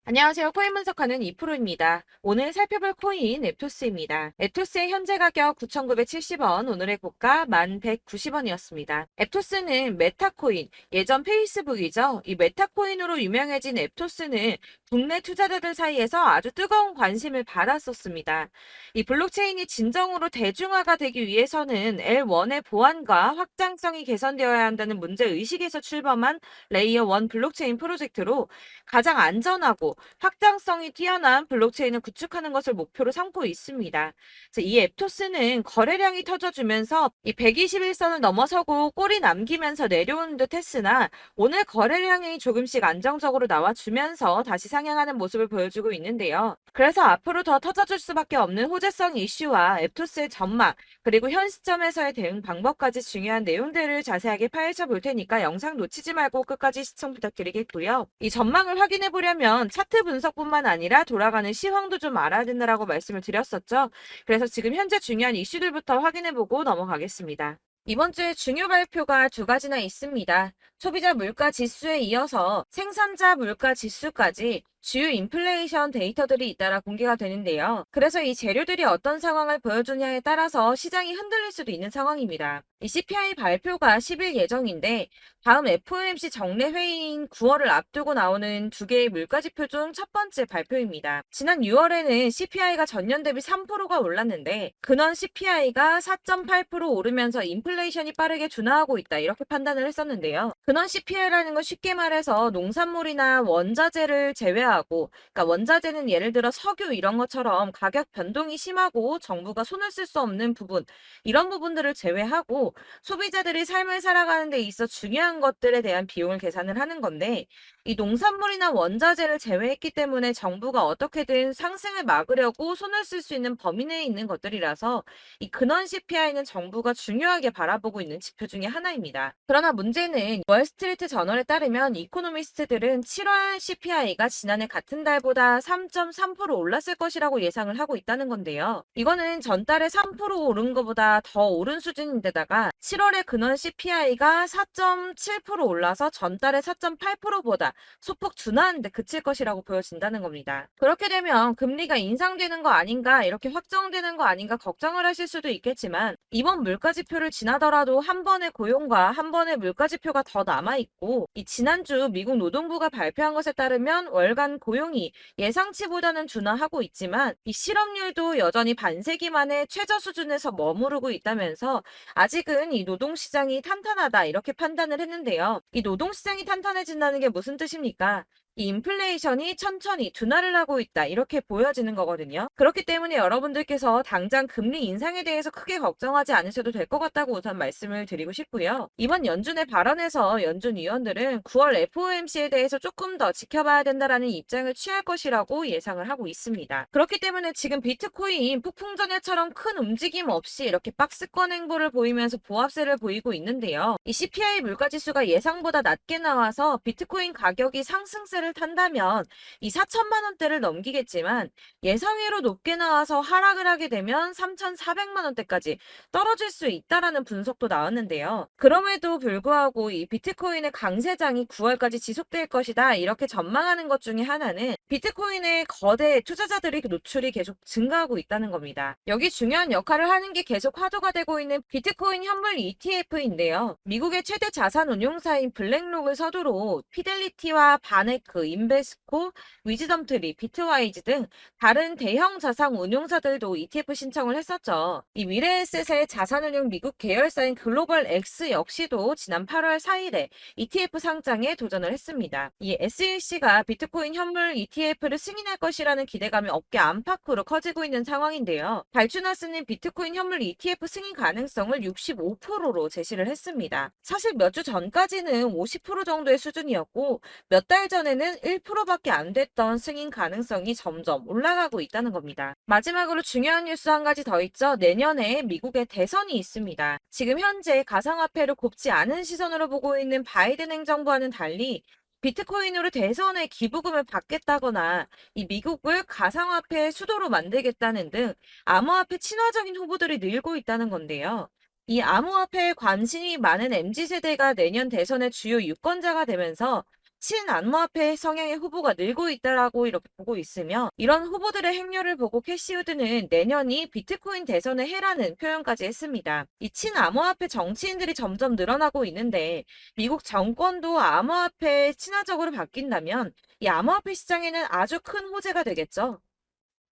안녕하세요. 코인 분석하는 이프로입니다. 오늘 살펴볼 코인 앱토스입니다. 앱토스의 현재 가격 9,970원, 오늘의 고가 1,190원이었습니다. 앱토스는 메타코인, 예전 페이스북이죠. 이 메타코인으로 유명해진 앱토스는 국내 투자자들 사이에서 아주 뜨거운 관심을 받았었습니다. 이 블록체인이 진정으로 대중화가 되기 위해서는 L1의 보안과 확장성이 개선되어야 한다는 문제 의식에서 출범한 레이어 1 블록체인 프로젝트로 가장 안전하고 확장성이 뛰어난 블록체인을 구축하는 것을 목표로 삼고 있습니다. 이 앱토스는 거래량이 터져주면서 이 121선을 넘어서고 꼬리 남기면서 내려오는 듯 했으나 오늘 거래량이 조금씩 안정적으로 나와주면서 다시 상향하는 모습을 보여주고 있는데요. 그래서 앞으로 더 터져줄 수밖에 없는 호재성 이슈와 앱토스의 전망, 그리고 현 시점에서의 대응 방법까지 중요한 내용들을 자세하게 파헤쳐 볼 테니까 영상 놓치지 말고 끝까지 시청 부탁드리겠고요. 이 전망을 확인해 보려면 차트 분석뿐만 아니라 돌아가는 시황도 좀 알아야 된다라고 말씀을 드렸었죠. 그래서 지금 현재 중요한 이슈들부터 확인해 보고 넘어가겠습니다. 이번 주에 중요 발표가 두 가지나 있습니다. 소비자 물가 지수에 이어서 생산자 물가 지수까지 주요 인플레이션 데이터들이 잇따라 공개가 되는데요. 그래서 이 재료들이 어떤 상황을 보여주냐에 따라서 시장이 흔들릴 수도 있는 상황입니다. 이 CPI 발표가 10일 예정인데 다음 FOMC 정례 회의인 9월을 앞두고 나오는 두 개의 물가지표 중 첫 번째 발표입니다. 지난 6월에는 CPI가 전년 대비 3%가 올랐는데 근원 CPI가 4.8% 오르면서 인플레이션이 빠르게 둔화하고 있다 이렇게 판단을 했었는데요. 근원 CPI라는 건 쉽게 말해서 농산물이나 원자재를 제외하고, 그러니까 원자재는 예를 들어 석유 이런 것처럼 가격 변동이 심하고 정부가 손을 쓸 수 없는 부분, 이런 부분들을 제외하고 소비자들이 삶을 살아가는 데 있어 중요한 것들에 대한 비용을 계산을 하는 건데, 이 농산물이나 원자재를 제외했기 때문에 정부가 어떻게든 상승을 막으려고 손을 쓸 수 있는 범위 내에 있는 것들이라서 이 근원 CPI는 정부가 중요하게 바라보고 있는 지표 중에 하나입니다. 그러나 문제는 월스트리트 저널에 따르면 이코노미스트들은 7월 CPI가 지난해 같은 달보다 3.3% 올랐을 것이라고 예상을 하고 있다는 건데요. 이거는 전달에 3% 오른 것보다 더 오른 수준인데다가 7월에 근원 CPI가 4.7% 올라서 전달에 4.8%보다 소폭 둔화하는데 그칠 것이라고 보여진다는 겁니다. 그렇게 되면 금리가 인상되는 거 아닌가, 이렇게 확정되는 거 아닌가 걱정을 하실 수도 있겠지만 이번 물가지표를 지나더라도 한 번의 고용과 한 번의 물가지표가 더 남아있고, 이 지난주 미국 노동부가 발표한 것에 따르면 월간 고용이 예상치보다는 둔화하고 있지만 이 실업률도 여전히 반세기 만에 최저 수준에서 머무르고 있다면서 아직은 이 노동시장이 탄탄하다 이렇게 판단을 했는데요. 이 노동시장이 탄탄해진다는 게 무슨 뜻입니까? 이 인플레이션이 천천히 둔화를 하고 있다 이렇게 보여지는 거거든요. 그렇기 때문에 여러분들께서 당장 금리 인상에 대해서 크게 걱정하지 않으셔도 될 것 같다고 우선 말씀을 드리고 싶고요. 이번 연준의 발언에서 연준 위원들은 9월 FOMC에 대해서 조금 더 지켜봐야 된다라는 입장을 취할 것이라고 예상을 하고 있습니다. 그렇기 때문에 지금 비트코인 폭풍 전야처럼 큰 움직임 없이 이렇게 박스권 행보를 보이면서 보합세를 보이고 있는데요. 이 CPI 물가지수가 예상보다 낮게 나와서 비트코인 가격이 상승세를 탄다면 이 4천만 원대를 넘기겠지만 예상외로 높게 나와서 하락을 하게 되면 3,400만 원대까지 떨어질 수 있다라는 분석도 나왔는데요. 그럼에도 불구하고 이 비트코인의 강세장이 9월까지 지속될 것이다 이렇게 전망하는 것 중에 하나는 비트코인의 거대 투자자들이 노출이 계속 증가하고 있다는 겁니다. 여기 중요한 역할을 하는 게 계속 화두가 되고 있는 비트코인 현물 ETF인데요. 미국의 최대 자산 운용사인 블랙록을 서두로 피델리티와 바네크, 인베스코, 위즈덤트리, 비트와이즈 등 다른 대형 자산 운용사들도 ETF 신청을 했었죠. 이 미래에셋의 자산운용 미국 계열사인 글로벌 X 역시도 지난 8월 4일에 ETF 상장에 도전을 했습니다. 이 SEC가 비트코인 현물 ETF를 승인할 것이라는 기대감이 업계 안팎으로 커지고 있는 상황인데요. 발주나스는 비트코인 현물 ETF 승인 가능성을 65%로 제시를 했습니다. 사실 몇 주 전까지는 50% 정도의 수준이었고 몇 달 전에는 1%밖에 안 됐던 승인 가능성이 점점 올라가고 있다는 겁니다. 마지막으로 중요한 뉴스 한 가지 더 있죠. 내년에 미국에 대선이 있습니다. 지금 현재 가상화폐를 곱지 않은 시선으로 보고 있는 바이든 행정부와는 달리 비트코인으로 대선에 기부금을 받겠다거나 이 미국을 가상화폐의 수도로 만들겠다는 등 암호화폐 친화적인 후보들이 늘고 있다는 건데요. 이 암호화폐에 관심이 많은 MZ세대가 내년 대선의 주요 유권자가 되면서 친암호화폐 성향의 후보가 늘고 있다라고 이렇게 보고 있으며 이런 후보들의 행렬을 보고 캐시우드는 내년이 비트코인 대선의 해라는 표현까지 했습니다. 이 친암호화폐 정치인들이 점점 늘어나고 있는데 미국 정권도 암호화폐에 친화적으로 바뀐다면 이 암호화폐 시장에는 아주 큰 호재가 되겠죠.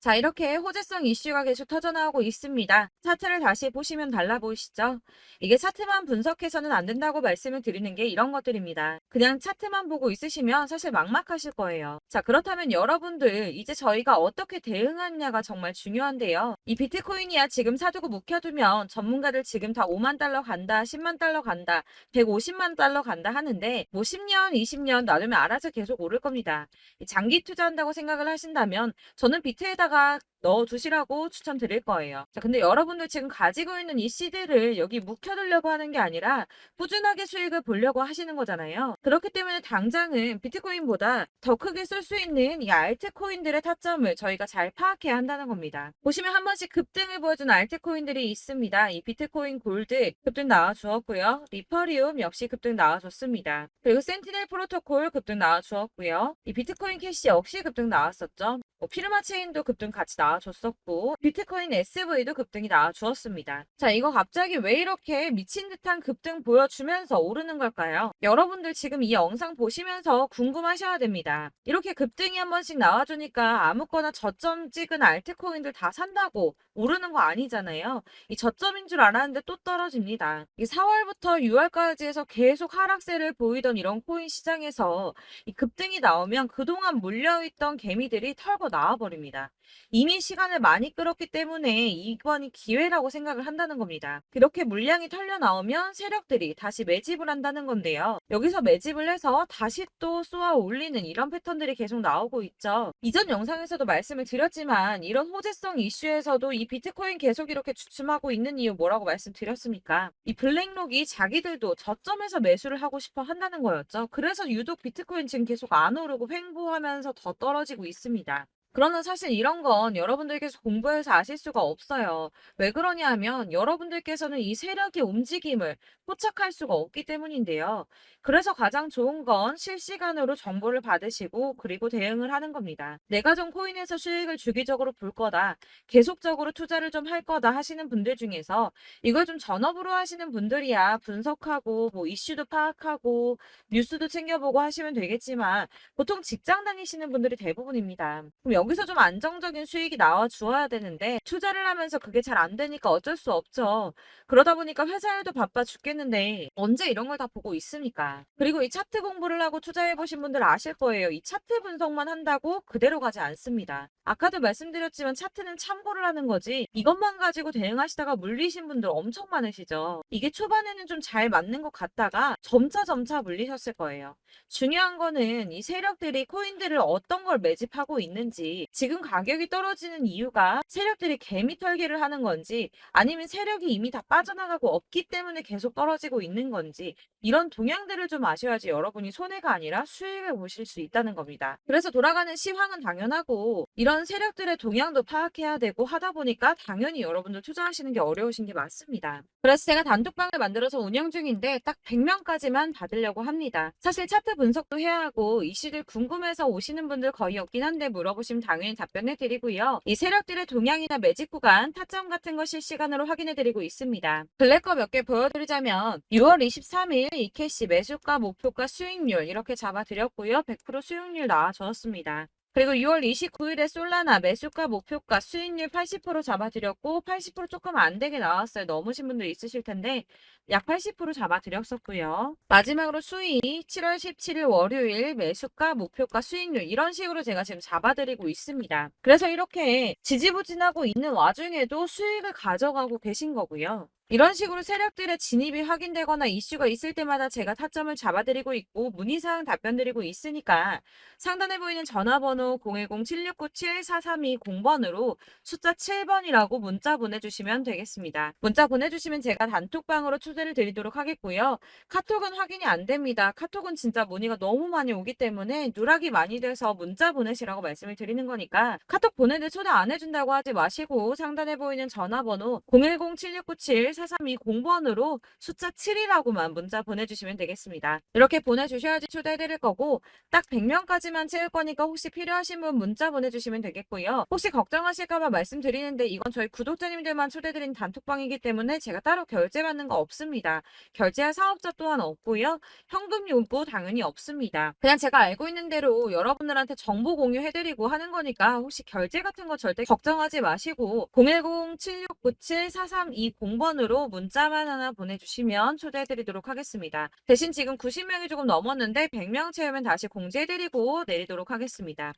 자, 이렇게 호재성 이슈가 계속 터져나오고 있습니다. 차트를 다시 보시면 달라 보이시죠? 이게 차트만 분석해서는 안 된다고 말씀을 드리는 게 이런 것들입니다. 그냥 차트만 보고 있으시면 사실 막막하실 거예요. 자, 그렇다면 여러분들 이제 저희가 어떻게 대응하느냐가 정말 중요한데요. 이 비트코인이야 지금 사두고 묵혀두면 전문가들 지금 다 5만 달러 간다, 10만 달러 간다, 150만 달러 간다 하는데 뭐 10년, 20년 놔두면 알아서 계속 오를 겁니다. 장기 투자한다고 생각을 하신다면 저는 비트에다가 넣어두시라고 추천드릴 거예요. 자, 근데 여러분들 지금 가지고 있는 이 CD를 여기 묵혀두려고 하는 게 아니라 꾸준하게 수익을 보려고 하시는 거잖아요. 그렇기 때문에 당장은 비트코인보다 더 크게 쏠 수 있는 이 알트코인들의 타점을 저희가 잘 파악해야 한다는 겁니다. 보시면 한 번씩 급등을 보여준 알트코인들이 있습니다. 이 비트코인 골드 급등 나와주었고요. 리퍼리움 역시 급등 나와줬습니다. 그리고 센티넬 프로토콜 급등 나와주었고요. 이 비트코인 캐시 역시 급등 나왔었죠. 피르마 체인도 급등 같이 나와줬었고 비트코인 SV도 급등이 나와주었습니다. 자, 이거 갑자기 왜 이렇게 미친 듯한 급등 보여주면서 오르는 걸까요? 여러분들 지금 이 영상 보시면서 궁금하셔야 됩니다. 이렇게 급등이 한 번씩 나와주니까 아무거나 저점 찍은 알트코인들 다 산다고 오르는 거 아니잖아요. 이 저점인 줄 알았는데 또 떨어집니다. 이 4월부터 6월까지 해서 계속 하락세를 보이던 이런 코인 시장에서 이 급등이 나오면 그동안 물려있던 개미들이 털고 나와버립니다. 이미 시간을 많이 끌었기 때문에 이번이 기회라고 생각을 한다는 겁니다. 그렇게 물량이 털려 나오면 세력들이 다시 매집을 한다는 건데요. 여기서 매집을 해서 다시 또 쏘아 올리는 이런 패턴들이 계속 나오고 있죠. 이전 영상에서도 말씀을 드렸지만 이런 호재성 이슈에서도 이 비트코인 계속 이렇게 주춤하고 있는 이유 뭐라고 말씀드렸습니까? 이 블랙록이 자기들도 저점에서 매수를 하고 싶어 한다는 거였죠. 그래서 유독 비트코인 지금 계속 안 오르고 횡보하면서 더 떨어지고 있습니다. 그러나 사실 이런 건 여러분들께서 공부해서 아실 수가 없어요. 왜 그러냐 하면 여러분들께서는 이 세력의 움직임을 포착할 수가 없기 때문인데요. 그래서 가장 좋은 건 실시간으로 정보를 받으시고 그리고 대응을 하는 겁니다. 내가 좀 코인에서 수익을 주기적으로 볼 거다. 계속적으로 투자를 좀 할 거다 하시는 분들 중에서 이걸 좀 전업으로 하시는 분들이야 분석하고 뭐 이슈도 파악하고 뉴스도 챙겨보고 하시면 되겠지만 보통 직장 다니시는 분들이 대부분입니다. 그럼 여기서 좀 안정적인 수익이 나와 주어야 되는데 투자를 하면서 그게 잘 안 되니까 어쩔 수 없죠. 그러다 보니까 회사 일도 바빠 죽겠는데 언제 이런 걸 다 보고 있습니까? 그리고 이 차트 공부를 하고 투자해 보신 분들 아실 거예요. 이 차트 분석만 한다고 그대로 가지 않습니다. 아까도 말씀드렸지만 차트는 참고를 하는 거지 이것만 가지고 대응하시다가 물리신 분들 엄청 많으시죠. 이게 초반에는 좀 잘 맞는 것 같다가 점차 물리셨을 거예요. 중요한 거는 이 세력들이 코인들을 어떤 걸 매집하고 있는지 지금 가격이 떨어지는 이유가 세력들이 개미 털기를 하는 건지 아니면 세력이 이미 다 빠져나가고 없기 때문에 계속 떨어지고 있는 건지 이런 동향들을 좀 아셔야지 여러분이 손해가 아니라 수익을 보실 수 있다는 겁니다. 그래서 돌아가는 시황은 당연하고 이런 세력들의 동향도 파악해야 되고 하다 보니까 당연히 여러분들 투자하시는 게 어려우신 게 맞습니다. 그래서 제가 단톡방을 만들어서 운영 중인데 딱 100명까지만 받으려고 합니다. 사실 차트 분석도 해야 하고 이슈들 궁금해서 오시는 분들 거의 없긴 한데 물어보시면 당연히 답변해 드리고요. 이 세력들의 동향이나 매직 구간, 타점 같은 거 실시간으로 확인해 드리고 있습니다. 블랙거 몇 개 보여드리자면 6월 23일 이캐시 매수가, 목표가, 수익률 이렇게 잡아드렸고요. 100% 수익률 나와줬습니다. 그리고 6월 29일에 솔라나 매수가, 목표가, 수익률 80% 잡아드렸고 80% 조금 안 되게 나왔어요. 넘으신 분들 있으실 텐데 약 80% 잡아드렸었고요. 마지막으로 수익 7월 17일 월요일 매수가, 목표가, 수익률 이런 식으로 제가 지금 잡아드리고 있습니다. 그래서 이렇게 지지부진하고 있는 와중에도 수익을 가져가고 계신 거고요. 이런 식으로 세력들의 진입이 확인되거나 이슈가 있을 때마다 제가 타점을 잡아드리고 있고 문의사항 답변드리고 있으니까 상단에 보이는 전화번호 010-7697-4320번으로 숫자 7번이라고 문자 보내주시면 되겠습니다. 문자 보내주시면 제가 단톡방으로 초대를 드리도록 하겠고요. 카톡은 확인이 안 됩니다. 카톡은 진짜 문의가 너무 많이 오기 때문에 누락이 많이 돼서 문자 보내시라고 말씀을 드리는 거니까 카톡 보내는데 초대 안 해준다고 하지 마시고 상단에 보이는 전화번호 010-7697 432-0번으로 숫자 7이라고만 문자 보내주시면 되겠습니다. 이렇게 보내주셔야지 초대해드릴 거고 딱 100명까지만 채울 거니까 혹시 필요하신 분 문자 보내주시면 되겠고요. 혹시 걱정하실까봐 말씀드리는데 이건 저희 구독자님들만 초대드린 단톡방이기 때문에 제가 따로 결제받는 거 없습니다. 결제할 사업자 또한 없고요. 현금 요구 당연히 없습니다. 그냥 제가 알고 있는 대로 여러분들한테 정보 공유해드리고 하는 거니까 혹시 결제 같은 거 절대 걱정하지 마시고 010-7697-4320번으로 문자만 하나 보내주시면 초대해드리도록 하겠습니다. 대신 지금 90명이 조금 넘었는데 100명 채우면 다시 공지해드리고 내리도록 하겠습니다.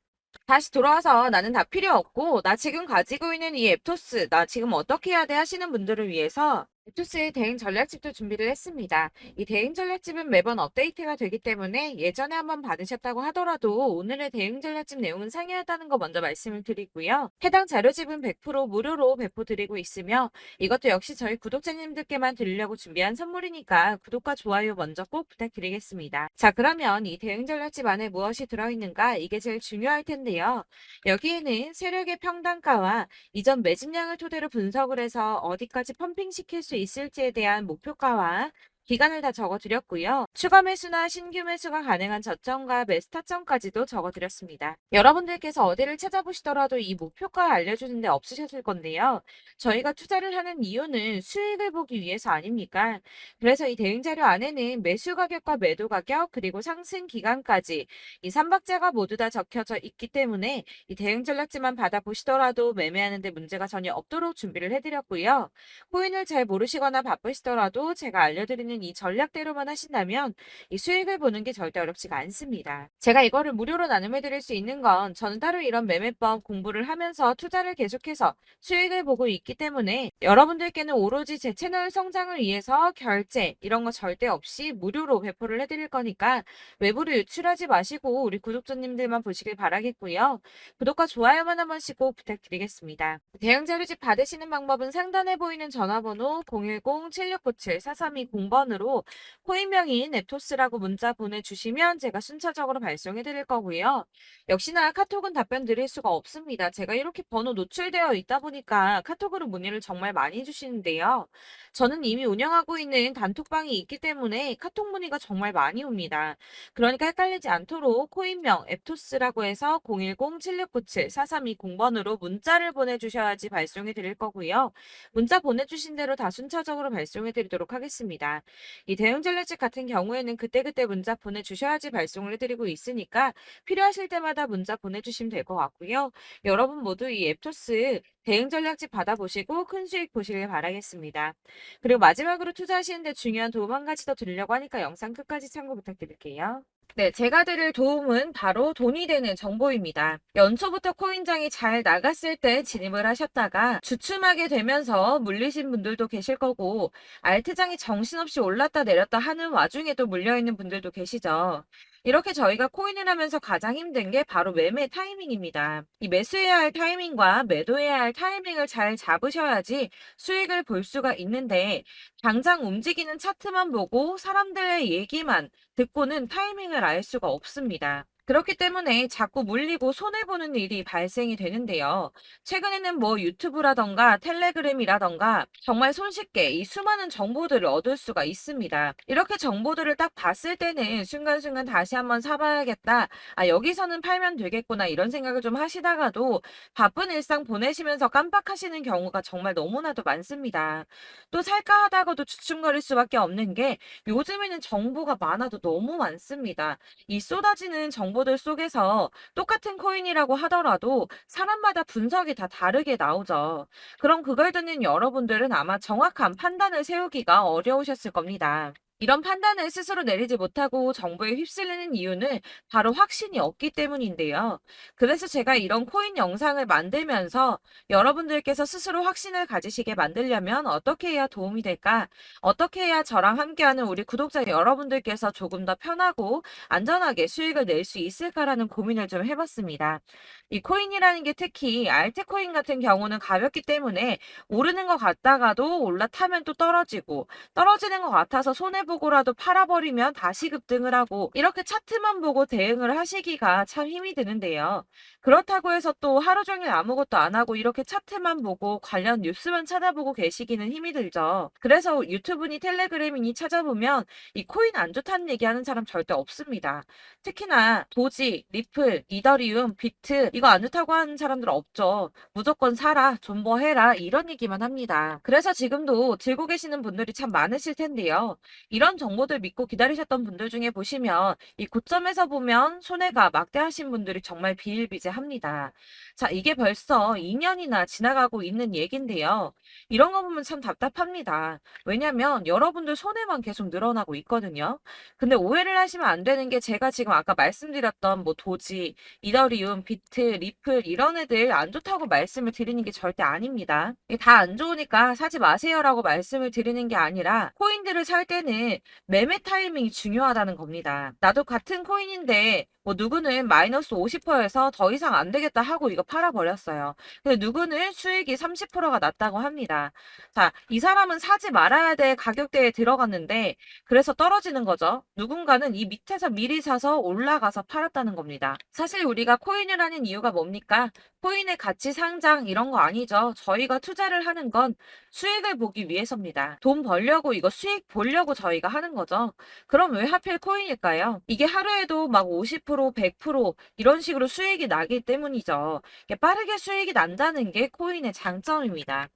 다시 돌아와서 나는 다 필요 없고 나 지금 가지고 있는 이 앱토스 나 지금 어떻게 해야 돼 하시는 분들을 위해서 앱토스의 대행 전략집도 준비를 했습니다. 이 대행 전략집은 매번 업데이트가 되기 때문에 예전에 한번 받으셨다고 하더라도 오늘의 대행 전략집 내용은 상이하다는 거 먼저 말씀을 드리고요. 해당 자료집은 100% 무료로 배포드리고 있으며 이것도 역시 저희 구독자님들께만 드리려고 준비한 선물이니까 구독과 좋아요 먼저 꼭 부탁드리겠습니다. 자, 그러면 이 대행 전략집 안에 무엇이 들어있는가 이게 제일 중요할 텐데요. 여기에는 세력의 평단가와 이전 매집량을 토대로 분석을 해서 어디까지 펌핑시킬 수 있을지에 대한 목표가와 기간을 다 적어드렸고요. 추가 매수나 신규 매수가 가능한 저점과 매수타점까지도 적어드렸습니다. 여러분들께서 어디를 찾아보시더라도 이 목표가 알려주는데 없으셨을 건데요. 저희가 투자를 하는 이유는 수익을 보기 위해서 아닙니까? 그래서 이 대응 자료 안에는 매수 가격과 매도 가격 그리고 상승 기간까지 이 3박자가 모두 다 적혀져 있기 때문에 이 대응 전략지만 받아보시더라도 매매하는 데 문제가 전혀 없도록 준비를 해드렸고요. 코인을 잘 모르시거나 바쁘시더라도 제가 알려드리는 이 전략대로만 하신다면 이 수익을 보는 게 절대 어렵지가 않습니다. 제가 이거를 무료로 나눔해드릴 수 있는 건 저는 따로 이런 매매법 공부를 하면서 투자를 계속해서 수익을 보고 있기 때문에 여러분들께는 오로지 제 채널 성장을 위해서 결제 이런 거 절대 없이 무료로 배포를 해드릴 거니까 외부로 유출하지 마시고 우리 구독자님들만 보시길 바라겠고요. 구독과 좋아요만 한 번씩 꼭 부탁드리겠습니다. 대응 자료집 받으시는 방법은 상단에 보이는 전화번호 010-7697-4320번으로 코인명인 앱토스라고 문자 보내주시면 제가 순차적으로 발송해 드릴 거고요. 역시나 카톡은 답변 드릴 수가 없습니다. 제가 이렇게 번호 노출되어 있다 보니까 카톡으로 문의를 정말 많이 해주시는데요. 저는 이미 운영하고 있는 단톡방이 있기 때문에 카톡 문의가 정말 많이 옵니다. 그러니까 헷갈리지 않도록 코인명 앱토스라고 해서 010-7697-4320번으로 문자를 보내주셔야지 발송해 드릴 거고요. 문자 보내주신 대로 다 순차적으로 발송해 드리도록 하겠습니다. 이 대응 전략집 같은 경우에는 그때그때 문자 보내주셔야지 발송을 해드리고 있으니까 필요하실 때마다 문자 보내주시면 될 것 같고요. 여러분 모두 이 앱토스 대응 전략집 받아보시고 큰 수익 보시길 바라겠습니다. 그리고 마지막으로 투자하시는데 중요한 도움 한 가지 더 드리려고 하니까 영상 끝까지 참고 부탁드릴게요. 네, 제가 드릴 도움은 바로 돈이 되는 정보입니다. 연초부터 코인장이 잘 나갔을 때 진입을 하셨다가 주춤하게 되면서 물리신 분들도 계실 거고 알트장이 정신없이 올랐다 내렸다 하는 와중에도 물려있는 분들도 계시죠. 이렇게 저희가 코인을 하면서 가장 힘든 게 바로 매매 타이밍입니다. 이 매수해야 할 타이밍과 매도해야 할 타이밍을 잘 잡으셔야지 수익을 볼 수가 있는데 당장 움직이는 차트만 보고 사람들의 얘기만 듣고는 타이밍을 알 수가 없습니다. 그렇기 때문에 자꾸 물리고 손해보는 일이 발생이 되는데요. 최근에는 뭐 유튜브라던가 텔레그램이라던가 정말 손쉽게 이 수많은 정보들을 얻을 수가 있습니다. 이렇게 정보들을 딱 봤을 때는 순간순간 다시 한번 사봐야겠다. 아, 여기서는 팔면 되겠구나. 이런 생각을 좀 하시다가도 바쁜 일상 보내시면서 깜빡하시는 경우가 정말 너무나도 많습니다. 또 살까 하다가도 주춤거릴 수밖에 없는 게 요즘에는 정보가 많아도 너무 많습니다. 이 쏟아지는 정보들 속에서 똑같은 코인이라고 하더라도 사람마다 분석이 다 다르게 나오죠. 그럼 그걸 듣는 여러분들은 아마 정확한 판단을 세우기가 어려우셨을 겁니다. 이런 판단을 스스로 내리지 못하고 정보에 휩쓸리는 이유는 바로 확신이 없기 때문인데요. 그래서 제가 이런 코인 영상을 만들면서 여러분들께서 스스로 확신을 가지시게 만들려면 어떻게 해야 도움이 될까? 어떻게 해야 저랑 함께하는 우리 구독자 여러분들께서 조금 더 편하고 안전하게 수익을 낼 수 있을까라는 고민을 좀 해봤습니다. 이 코인이라는 게 특히 알트코인 같은 경우는 가볍기 때문에 오르는 것 같다가도 올라타면 또 떨어지고 떨어지는 것 같아서 손해보고 보고라도 팔아버리면 다시 급등을 하고 이렇게 차트만 보고 대응을 하시기가 참 힘이 드는데요. 그렇다고 해서 또 하루 종일 아무것도 안 하고 이렇게 차트만 보고 관련 뉴스만 찾아보고 계시기는 힘이 들죠. 그래서 유튜브니 텔레그램이니 찾아보면 이 코인 안 좋다는 얘기하는 사람 절대 없습니다. 특히나 도지, 리플, 이더리움, 비트 이거 안 좋다고 하는 사람들 없죠. 무조건 사라, 존버해라 이런 얘기만 합니다. 그래서 지금도 들고 계시는 분들이 참 많으실 텐데요. 이런 정보들 믿고 기다리셨던 분들 중에 보시면 이 고점에서 보면 손해가 막대하신 분들이 정말 비일비재합니다. 자, 이게 벌써 2년이나 지나가고 있는 얘긴데요. 이런 거 보면 참 답답합니다. 왜냐면 여러분들 손해만 계속 늘어나고 있거든요. 근데 오해를 하시면 안 되는 게 제가 지금 아까 말씀드렸던 뭐 도지, 이더리움, 비트, 리플 이런 애들 안 좋다고 말씀을 드리는 게 절대 아닙니다. 다 안 좋으니까 사지 마세요라고 말씀을 드리는 게 아니라 코인들을 살 때는 매매 타이밍이 중요하다는 겁니다. 나도 같은 코인인데 뭐 누구는 마이너스 50%에서 더 이상 안 되겠다 하고 이거 팔아버렸어요. 근데 누구는 수익이 30%가 났다고 합니다. 자, 이 사람은 사지 말아야 될 가격대에 들어갔는데 그래서 떨어지는 거죠. 누군가는 이 밑에서 미리 사서 올라가서 팔았다는 겁니다. 사실 우리가 코인을 하는 이유가 뭡니까? 코인의 가치 상장 이런 거 아니죠. 저희가 투자를 하는 건 수익을 보기 위해서입니다. 돈 벌려고 이거 수익 보려고 저희가 하는 거죠. 그럼 왜 하필 코인일까요? 이게 하루에도 막 50%, 100% 이런 식으로 수익이 나기 때문이죠. 이게 빠르게 수익이 난다는 게 코인의 장점입니다.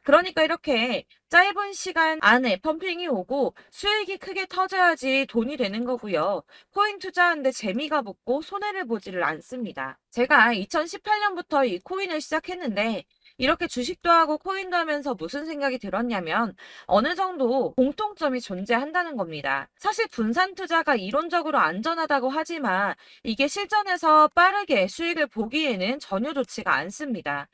그러니까 이렇게 짧은 시간 안에 펌핑이 오고 수익이 크게 터져야지 돈이 되는 거고요. 코인 투자하는데 재미가 붙고 손해를 보지를 않습니다. 제가 2018년부터 이 코인을 시작했는데 이렇게 주식도 하고 코인도 하면서 무슨 생각이 들었냐면 어느 정도 공통점이 존재한다는 겁니다. 사실 분산 투자가 이론적으로 안전하다고 하지만 이게 실전에서 빠르게 수익을 보기에는 전혀 좋지가 않습니다.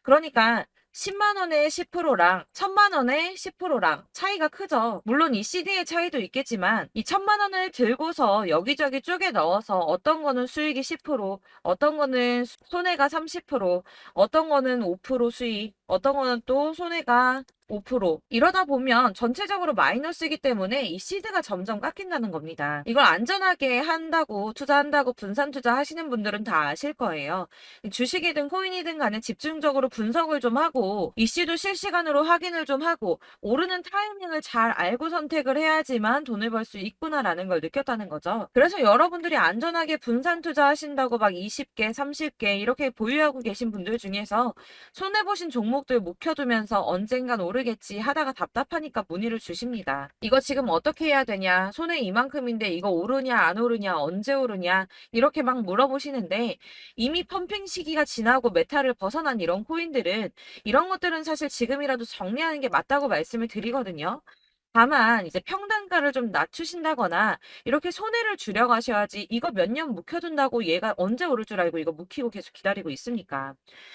그러니까 10만 원에 10%랑 1000만 원에 10%랑 차이가 크죠. 물론 이 CD의 차이도 있겠지만 이 1000만 원을 들고서 여기저기 쪼개 넣어서 어떤 거는 수익이 10%, 어떤 거는 손해가 30%, 어떤 거는 5% 수익, 어떤 거는 또 손해가 5% 이러다 보면 전체적으로 마이너스이기 때문에 이 시드가 점점 깎인다는 겁니다. 이걸 안전하게 한다고 투자한다고 분산 투자하시는 분들은 다 아실 거예요. 주식이든 코인이든 간에 집중적으로 분석을 좀 하고 이슈도 실시간으로 확인을 좀 하고 오르는 타이밍을 잘 알고 선택을 해야지만 돈을 벌 수 있구나라는 걸 느꼈다는 거죠. 그래서 여러분들이 안전하게 분산 투자하신다고 막 20개, 30개 이렇게 보유하고 계신 분들 중에서 손해보신 종목들 묵혀두면서 언젠간 오르겠지 하다가 답답하니까 문의를 주십니다. 이거 지금 어떻게 해야 되냐? 손해 이만큼인데 이거 오르냐 안 오르냐 언제 오르냐 이렇게 막 물어보시는데 이미 펌핑 시기가 지나고 메타를 벗어난 이런 코인들은 이런 것들은 사실 지금이라도 정리하는 게 맞다고 말씀을 드리거든요. 다만 이제 평단가를 좀 낮추신다거나 이렇게 손해를 줄여가셔야지 이거 몇 년 묵혀둔다고 얘가 언제 오를 줄 알고 이거 묵히고 계속 기다리고 있습니까?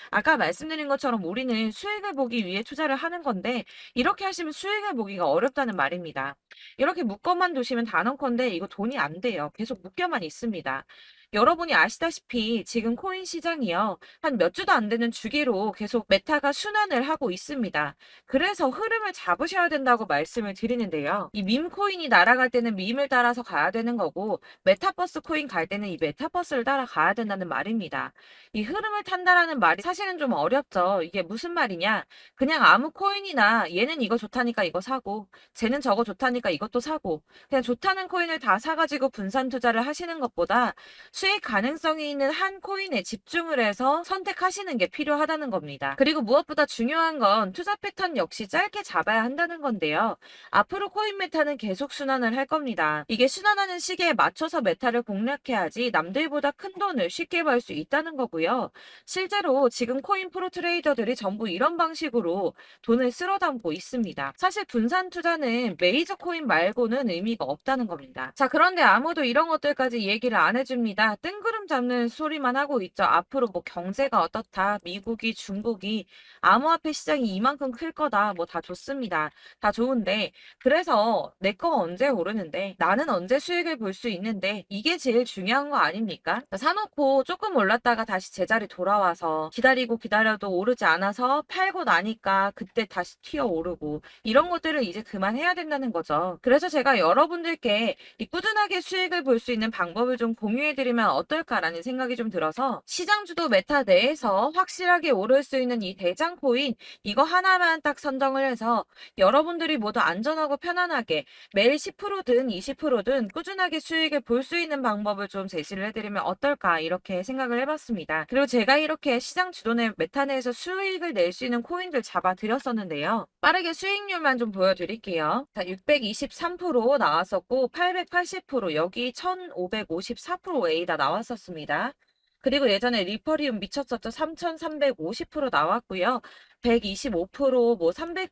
아까 말씀드린 것처럼 우리는 수익을 보기 위해 투자를 하는 건데 이렇게 하시면 수익을 보기가 어렵다는 말입니다. 이렇게 묶어만 두시면 단언컨대 이거 돈이 안 돼요. 계속 묶여만 있습니다. 여러분이 아시다시피 지금 코인 시장이요. 한 몇 주도 안 되는 주기로 계속 메타가 순환을 하고 있습니다. 그래서 흐름을 잡으셔야 된다고 말씀을 드리는데요. 이 밈 코인이 날아갈 때는 밈을 따라서 가야 되는 거고 메타버스 코인 갈 때는 이 메타버스를 따라가야 된다는 말입니다. 이 흐름을 탄다라는 말이 사실은 좀 어렵죠. 이게 무슨 말이냐? 그냥 아무 코인이나 얘는 이거 좋다니까 이거 사고 쟤는 저거 좋다니까 이것도 사고 그냥 좋다는 코인을 다 사가지고 분산 투자를 하시는 것보다 수익 가능성이 있는 한 코인에 집중을 해서 선택하시는 게 필요하다는 겁니다. 그리고 무엇보다 중요한 건 투자 패턴 역시 짧게 잡아야 한다는 건데요. 앞으로 코인 메타는 계속 순환을 할 겁니다. 이게 순환하는 시기에 맞춰서 메타를 공략해야지 남들보다 큰 돈을 쉽게 벌 수 있다는 거고요. 실제로 지금 코인 프로 트레이더들이 전부 이런 방식으로 돈을 쓸어 담고 있습니다. 사실 분산 투자는 메이저 코인 말고는 의미가 없다는 겁니다. 자, 그런데 아무도 이런 것들까지 얘기를 안 해줍니다. 아니라 뜬구름 잡는 소리만 하고 있죠. 앞으로 뭐 경제가 어떻다, 미국이, 중국이, 암호화폐 시장이 이만큼 클 거다, 뭐 다 좋습니다. 다 좋은데, 그래서 내 거가 언제 오르는데, 나는 언제 수익을 볼 수 있는데, 이게 제일 중요한 거 아닙니까? 사놓고 조금 올랐다가 다시 제자리 돌아와서 기다리고 기다려도 오르지 않아서 팔고 나니까 그때 다시 튀어 오르고, 이런 것들을 이제 그만해야 된다는 거죠. 그래서 제가 여러분들께 이 꾸준하게 수익을 볼 수 있는 방법을 좀 공유해드리면 어떨까라는 생각이 좀 들어서 시장 주도 메타 내에서 확실하게 오를 수 있는 이 대장 코인 이거 하나만 딱 선정을 해서 여러분들이 모두 안전하고 편안하게 매일 10%든 20%든 꾸준하게 수익을 볼 수 있는 방법을 좀 제시를 해드리면 어떨까 이렇게 생각을 해봤습니다. 그리고 제가 이렇게 시장 주도내 메타 내에서 수익을 낼 수 있는 코인들 잡아드렸었는데요. 빠르게 수익률만 좀 보여드릴게요. 자, 623% 나왔었고 880% 여기 1554%A다 나왔었습니다. 그리고 예전에 리퍼리움 미쳤었죠. 3350% 나왔고요. 125%, 뭐 300%,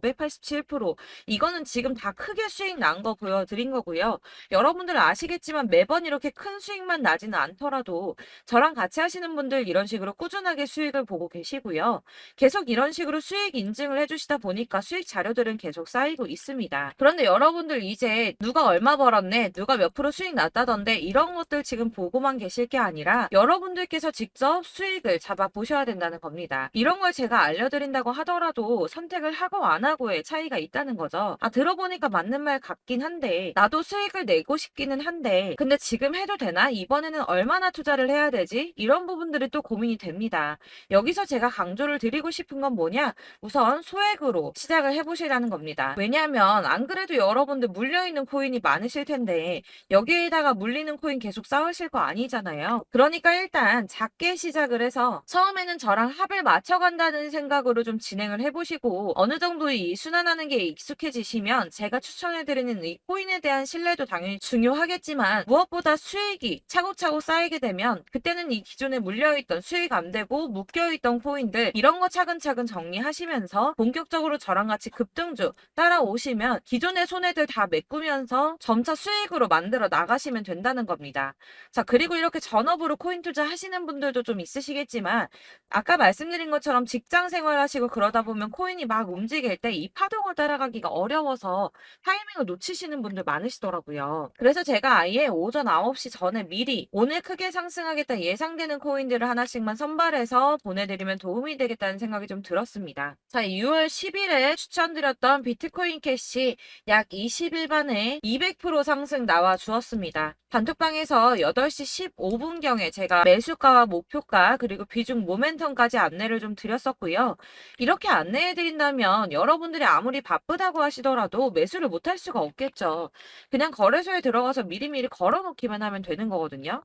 587% 이거는 지금 다 크게 수익 난 거 보여드린 거고요. 여러분들 아시겠지만 매번 이렇게 큰 수익만 나지는 않더라도 저랑 같이 하시는 분들 이런 식으로 꾸준하게 수익을 보고 계시고요. 계속 이런 식으로 수익 인증을 해주시다 보니까 수익 자료들은 계속 쌓이고 있습니다. 그런데 여러분들 이제 누가 얼마 벌었네, 누가 몇 프로 수익 났다던데 이런 것들 지금 보고만 계실 게 아니라 여러분들께서 직접 수익을 잡아 보셔야 된다는 겁니다. 이런 걸 제가 알려드린다고 하더라도 선택을 하고 안 하고의 차이가 있다는 거죠. 아, 들어보니까 맞는 말 같긴 한데 나도 수익을 내고 싶기는 한데 근데 지금 해도 되나? 이번에는 얼마나 투자를 해야 되지? 이런 부분들이 또 고민이 됩니다. 여기서 제가 강조를 드리고 싶은 건 뭐냐? 우선 소액으로 시작을 해보시라는 겁니다. 왜냐하면 안 그래도 여러분들 물려있는 코인이 많으실 텐데 여기에다가 물리는 코인 계속 쌓으실 거 아니잖아요. 그러니까 일단 작게 시작을 해서 처음에는 저랑 합을 맞춰간다는 생각으로 좀 진행을 해보시고 어느 정도 이 순환하는 게 익숙해지시면 제가 추천해드리는 이 코인에 대한 신뢰도 당연히 중요하겠지만 무엇보다 수익이 차곡차곡 쌓이게 되면 그때는 이 기존에 물려있던 수익 안 되고 묶여있던 코인들 이런 거 차근차근 정리하시면서 본격적으로 저랑 같이 급등주 따라오시면 기존의 손해들 다 메꾸면서 점차 수익으로 만들어 나가시면 된다는 겁니다. 자, 그리고 이렇게 전업으로 코인 투자 하시는 분들도 좀 있으시겠지만 아까 말씀드린 것처럼 직장 생활하시고 그러다 보면 코인이 막 움직일 때 이 파동을 따라가기가 어려워서 타이밍을 놓치시는 분들 많으시더라고요. 그래서 제가 아예 오전 9시 전에 미리 오늘 크게 상승하겠다 예상되는 코인들을 하나씩만 선발해서 보내드리면 도움이 되겠다는 생각이 좀 들었습니다. 자, 6월 10일에 추천드렸던 비트코인 캐시 약 20일 만에 200% 상승 나와 주었습니다. 단톡방에서 8시 15분경에 제가 매수가와 목표가 그리고 비중 모멘텀까지 안내를 좀 드렸었고요. 이렇게 안내해드린다면 여러분들이 아무리 바쁘다고 하시더라도 매수를 못할 수가 없겠죠. 그냥 거래소에 들어가서 미리미리 걸어놓기만 하면 되는 거거든요.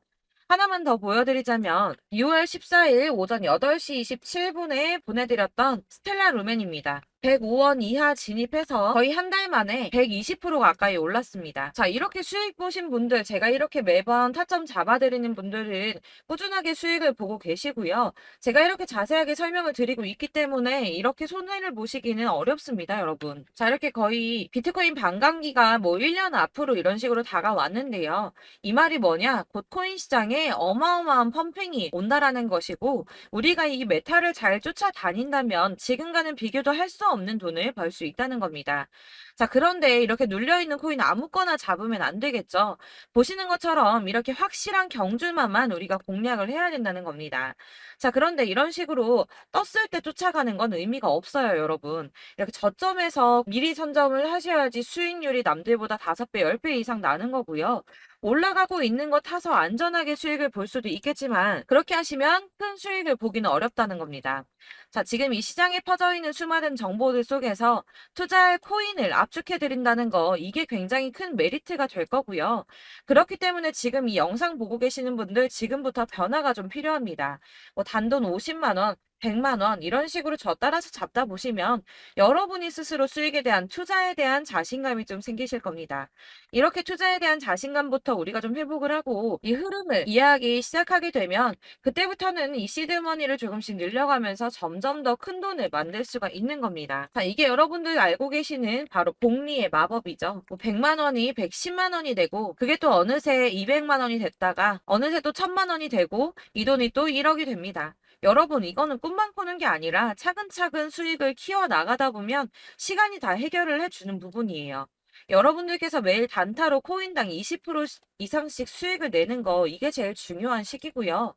하나만 더 보여드리자면 6월 14일 오전 8시 27분에 보내드렸던 스텔라 루멘입니다. 105원 이하 진입해서 거의 한 달 만에 120% 가까이 올랐습니다. 자, 이렇게 수익 보신 분들, 제가 이렇게 매번 타점 잡아드리는 분들은 꾸준하게 수익을 보고 계시고요. 제가 이렇게 자세하게 설명을 드리고 있기 때문에 이렇게 손해를 보시기는 어렵습니다, 여러분. 자, 이렇게 거의 비트코인 반감기가 뭐 1년 앞으로 이런 식으로 다가왔는데요. 이 말이 뭐냐? 곧 코인 시장에 어마어마한 펌핑이 온다라는 것이고 우리가 이 메타를 잘 쫓아다닌다면 지금과는 비교도 할 수 없는 돈을 벌 수 있다는 겁니다. 자, 그런데 이렇게 눌려있는 코인 아무거나 잡으면 안 되겠죠. 보시는 것처럼 이렇게 확실한 경주만만 우리가 공략을 해야 된다는 겁니다. 자, 그런데 이런 식으로 떴을 때 쫓아가는 건 의미가 없어요, 여러분. 이렇게 저점에서 미리 선점을 하셔야지 수익률이 남들보다 5배, 10배 이상 나는 거고요. 올라가고 있는 거 타서 안전하게 수익을 볼 수도 있겠지만 그렇게 하시면 큰 수익을 보기는 어렵다는 겁니다. 자, 지금 이 시장에 퍼져 있는 수많은 정보들 속에서 투자할 코인을 압축해드린다는 거 이게 굉장히 큰 메리트가 될 거고요. 그렇기 때문에 지금 이 영상 보고 계시는 분들 지금부터 변화가 좀 필요합니다. 뭐 단돈 50만 원, 100만 원 이런 식으로 저 따라서 잡다 보시면 여러분이 스스로 수익에 대한 투자에 대한 자신감이 좀 생기실 겁니다. 이렇게 투자에 대한 자신감부터 우리가 좀 회복을 하고 이 흐름을 이해하기 시작하게 되면 그때부터는 이 시드머니를 조금씩 늘려가면서 점점 더 큰 돈을 만들 수가 있는 겁니다. 자, 이게 여러분들 알고 계시는 바로 복리의 마법이죠. 뭐 100만 원이 110만 원이 되고 그게 또 어느새 200만 원이 됐다가 어느새 또 1000만 원이 되고 이 돈이 또 1억이 됩니다. 여러분, 이거는 꿈만 꾸는 게 아니라 차근차근 수익을 키워 나가다 보면 시간이 다 해결을 해주는 부분이에요. 여러분들께서 매일 단타로 코인당 20% 이상씩 수익을 내는 거, 이게 제일 중요한 시기고요.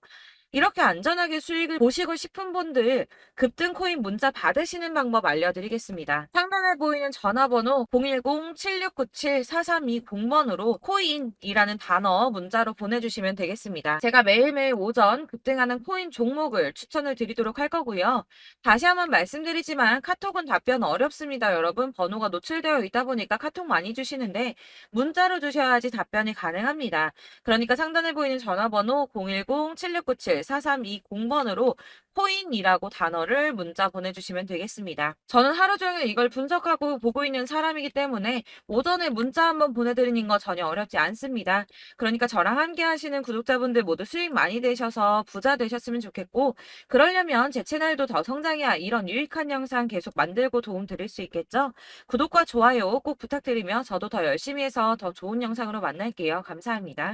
이렇게 안전하게 수익을 보시고 싶은 분들 급등 코인 문자 받으시는 방법 알려드리겠습니다. 상단에 보이는 전화번호 010-7697-4320번으로 코인이라는 단어 문자로 보내주시면 되겠습니다. 제가 매일매일 오전 급등하는 코인 종목을 추천을 드리도록 할 거고요. 다시 한번 말씀드리지만 카톡은 답변 어렵습니다. 여러분, 번호가 노출되어 있다 보니까 카톡 많이 주시는데 문자로 주셔야지 답변이 가능합니다. 그러니까 상단에 보이는 전화번호 010-7697-4320번으로 코인이라고 단어를 문자 보내주시면 되겠습니다. 저는 하루 종일 이걸 분석하고 보고 있는 사람이기 때문에 오전에 문자 한번 보내드리는 거 전혀 어렵지 않습니다. 그러니까 저랑 함께 하시는 구독자분들 모두 수익 많이 되셔서 부자 되셨으면 좋겠고, 그러려면 제 채널도 더 성장해야 이런 유익한 영상 계속 만들고 도움 드릴 수 있겠죠? 구독과 좋아요 꼭 부탁드리며 저도 더 열심히 해서 더 좋은 영상으로 만날게요. 감사합니다.